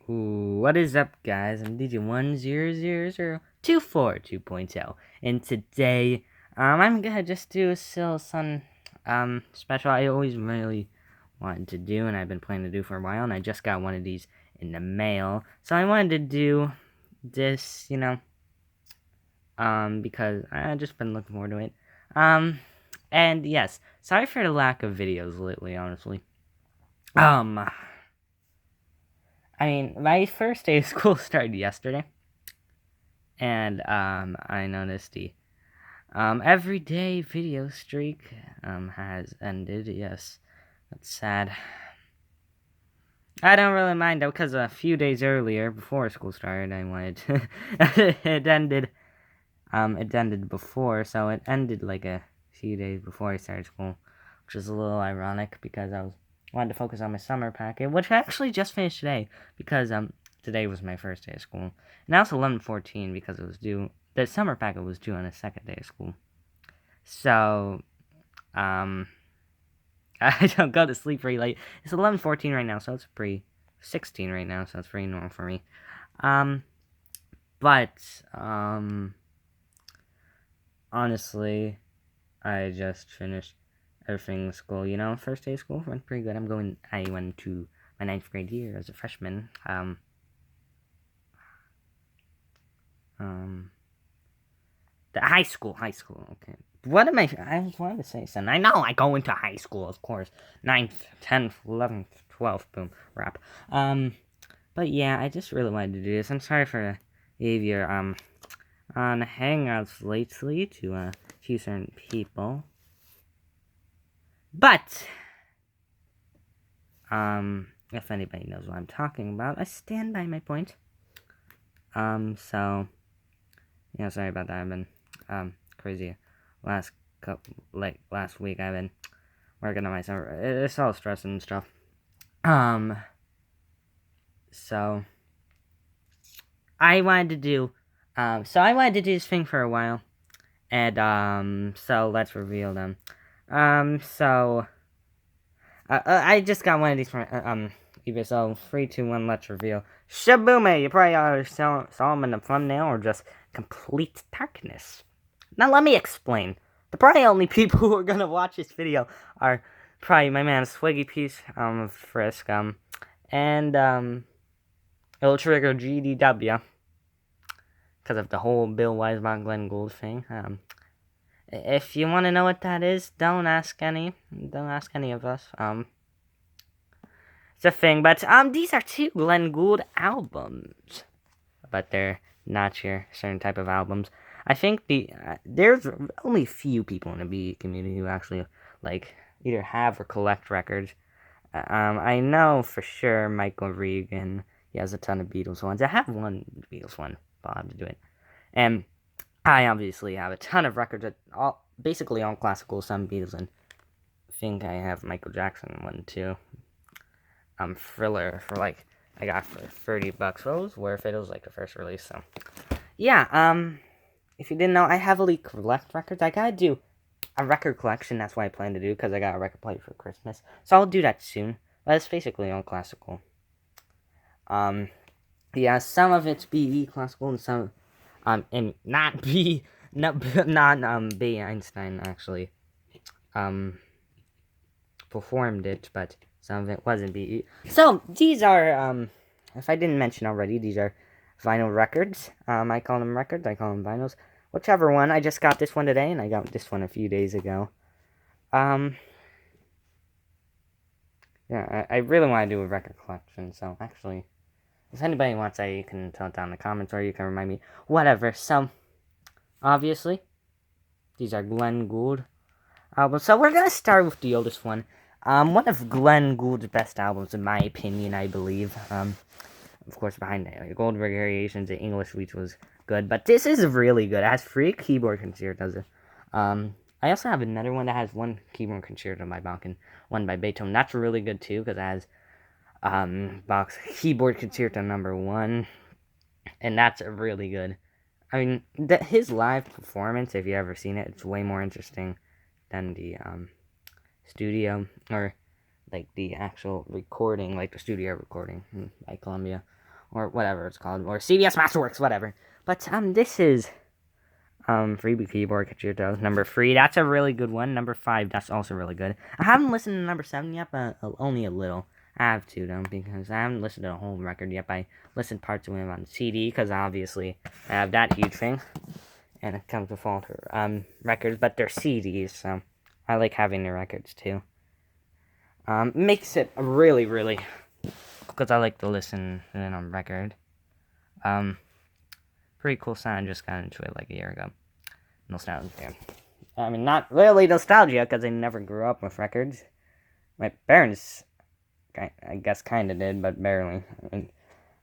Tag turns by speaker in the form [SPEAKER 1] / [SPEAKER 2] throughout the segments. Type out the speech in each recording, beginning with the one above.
[SPEAKER 1] What is up, guys? I'm DJ100024 2.0, and today, I'm gonna just do some special I always really wanted to do, and I've been planning to do for a while, and I just got one of these in the mail, so I wanted to do this, because I just been looking forward to it, and yes, sorry for the lack of videos lately, honestly, I mean, my first day of school started yesterday, and, I noticed the, everyday video streak, has ended, yes, that's sad. I don't really mind, though, because a few days earlier, before school started, I wanted to, it ended before, so it ended, like, a few days before I started school, which is a little ironic, because I wanted to focus on my summer packet, which I actually just finished today, because, today was my first day of school. And now it's 11:14 because it was due, the summer packet was due on the second day of school. So, I don't go to sleep very late. It's 11:14 right now, so it's 16 right now, so it's pretty normal for me. But, honestly, I just finished everything in school, first day of school went pretty good. I went to my 9th grade year as a freshman, the high school, okay. What am I was wanting to say something. I know I go into high school, of course. 9th, 10th, 11th, 12th, boom, wrap. But yeah, I just really wanted to do this. I'm sorry for the behavior, on Hangouts lately to a few certain people. But, if anybody knows what I'm talking about, I stand by my point. So, yeah, sorry about that. I've been, crazy. Last week, I've been working on my summer. It's all stress and stuff. So, I wanted to do, this thing for a while. And, so let's reveal them. I just got one of these from, eBay, so 3, 2, 1, let's reveal. Shaboom! You probably already saw them in the thumbnail, or just complete darkness. Now let me explain. The probably only people who are gonna watch this video are probably my man Swiggy Piece, Frisk, and, it'll trigger GDW. Because of the whole Bill Weisbach, Glenn Gould thing, if you want to know what that is, don't ask any of us, it's a thing, but, these are 2 Glenn Gould albums, but they're not your certain type of albums. I think there's only a few people in the BE community who actually, like, either have or collect records. I know for sure Michael Regan, he has a ton of Beatles ones. I have one Beatles one, but I'll have to do it. And I obviously have a ton of records, basically all classical, some Beatles, and I think I have Michael Jackson one too. Thriller I got for $30. Well, it was worth it. It was like the first release, so yeah. If you didn't know, I heavily collect records. I gotta do a record collection. That's what I plan to do, because I got a record player for Christmas, so I'll do that soon. But it's basically all classical. Yeah, some of it's BE classical, and some, and not B, not B. Einstein actually, performed it, but some of it wasn't BE. So, these are, if I didn't mention already, these are vinyl records. I call them records, I call them vinyls. Whichever one. I just got this one today, and I got this one a few days ago. Yeah, I really want to do a record collection, so actually, if anybody wants that, you can tell it down in the comments, or you can remind me. Whatever. So, obviously, these are Glenn Gould albums. So, we're gonna start with the oldest one. One of Glenn Gould's best albums, in my opinion, I believe. Of course, behind it, Gold Variations, the English Reach was good, but this is really good. It has 3 keyboard concertos. I also have another one that has 1 keyboard concerto by Bach and 1 by Beethoven. That's really good too, because it has, Bach's keyboard concerto number 1, and that's really good. I mean, his live performance, if you've ever seen it, it's way more interesting than the, studio, or, like, the actual recording, like the studio recording by Columbia. or whatever it's called, or CBS Masterworks, whatever. But this is Freebie Keyboard Concerto number 3. That's a really good one. Number 5, that's also really good. I haven't listened to number 7 yet, but only a little. I have to though, because I haven't listened to the whole record yet. But I listened parts of it on CD, because obviously I have that huge thing, and it comes with all her records, but they're CDs, so I like having the records too. Makes it really, really, because I like to listen to it on record. Pretty cool sound. Just got into it like a year ago. Nostalgia. I mean, not really nostalgia, because I never grew up with records. My parents, I guess, kind of did, but barely. I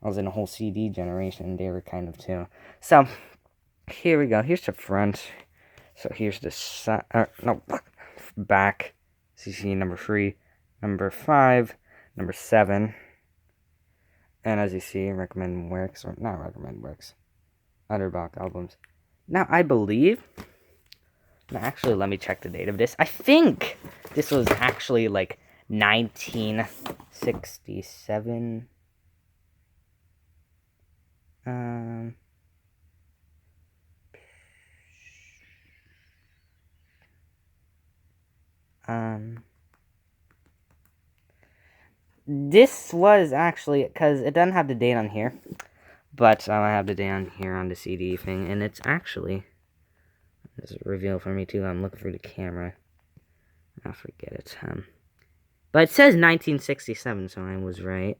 [SPEAKER 1] was in a whole CD generation. They were kind of too. So, here we go. Here's the front. So, here's the back. CC number 3, number 5, number 7. And as you see, recommend works, or not recommend works. Other Bach albums. Now, I believe... Actually, let me check the date of this. I think this was actually, like, 1967. This was actually, because it doesn't have the date on here, but I have the date on here on the CD thing, and it's actually, this is a reveal for me too. I'm looking through the camera. I forget it. But it says 1967, so I was right.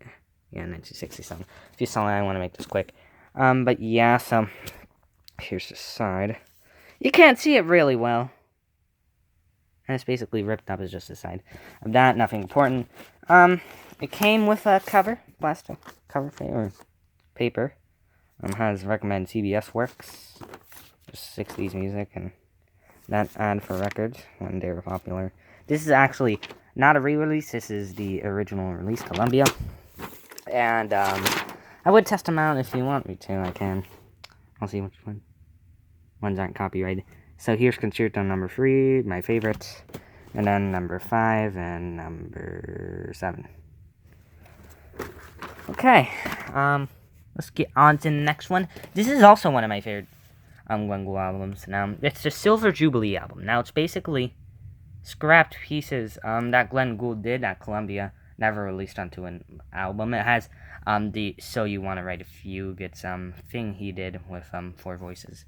[SPEAKER 1] Yeah, 1967. If you saw it, I want to make this quick. But yeah, so here's the side. You can't see it really well. And it's basically ripped up as just the side of that. Nothing important. It came with a cover, plastic cover or paper. Has recommend CBS works, just 60s music, and that ad for records when they were popular. This is actually not a re-release. This is the original release, Columbia. And I would test them out if you want me to. I can. I'll see which ones aren't copyrighted. So here's Concerto number 3, my favorite, and then number 5 and number 7. Okay, let's get on to the next one. This is also one of my favorite Glenn Gould albums. Now, it's the Silver Jubilee album. Now, it's basically scrapped pieces that Glenn Gould did at Columbia, never released onto an album. It has the So You Want to Write a Fugue. It's thing he did with 4 voices.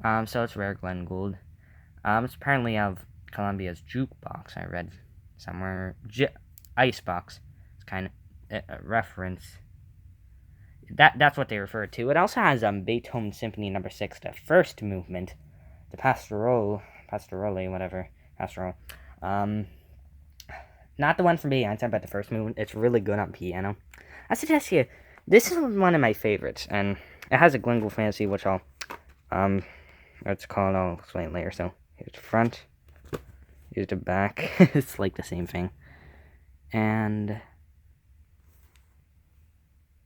[SPEAKER 1] So it's rare Glenn Gould. It's apparently of Columbia's jukebox. I read somewhere. Icebox. It's kind of a reference. That's what they refer to. It also has Beethoven Symphony Number 6, the first movement, the Pastoral, whatever, Pastoral. Not the one from Beyonce, but the first movement. It's really good on piano. I suggest you. This is one of my favorites, and it has a Glenn Gould fantasy, which I'll it's called. I'll explain later. So here's the front. Here's the back. It's like the same thing. And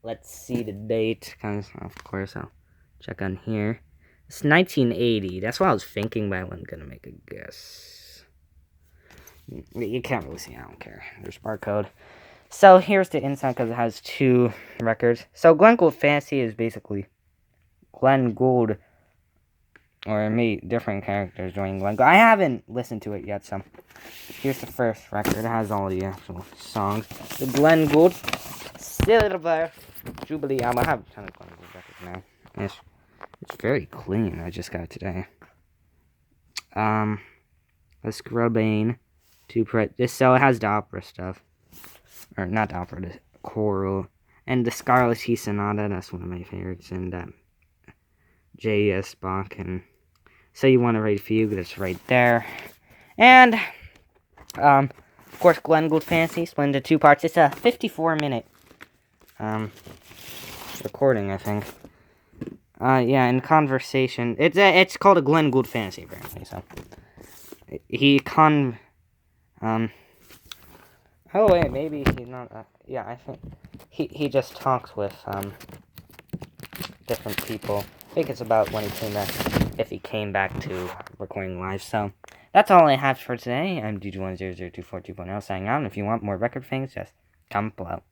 [SPEAKER 1] let's see the date. Of course, I'll check on here. It's 1980. That's what I was thinking, but I wasn't gonna make a guess. You can't really see. I don't care. There's barcode. So here's the inside, because it has 2 records. So Glenn Gould Fantasy is basically Glenn Gould, or maybe different characters joining Glenn Gould. I haven't listened to it yet, so here's the first record. It has all the actual songs. The Glenn Gould Silver Jubilee album. I have a ton of Glenn Gould records now. It's very clean. I just got it today. A scrubbing to this, so it has the opera stuff, or not the opera, the choral, and the Scarlet Tea Sonata. That's one of my favorites, and J.S. Bach, and So You Want to Write a Fugue. That's right there, and of course, Glenn Gould Fantasy split into 2 parts. It's a 54-minute recording, I think. Yeah, in conversation. It's called a Glenn Gould Fantasy, apparently, so. Oh, wait, maybe he's not, yeah, I think he just talks with, different people. I think it's about when he came back, if he came back to recording live, so. That's all I have for today. I'm DG100242.0 signing out, and if you want more record things, just comment below.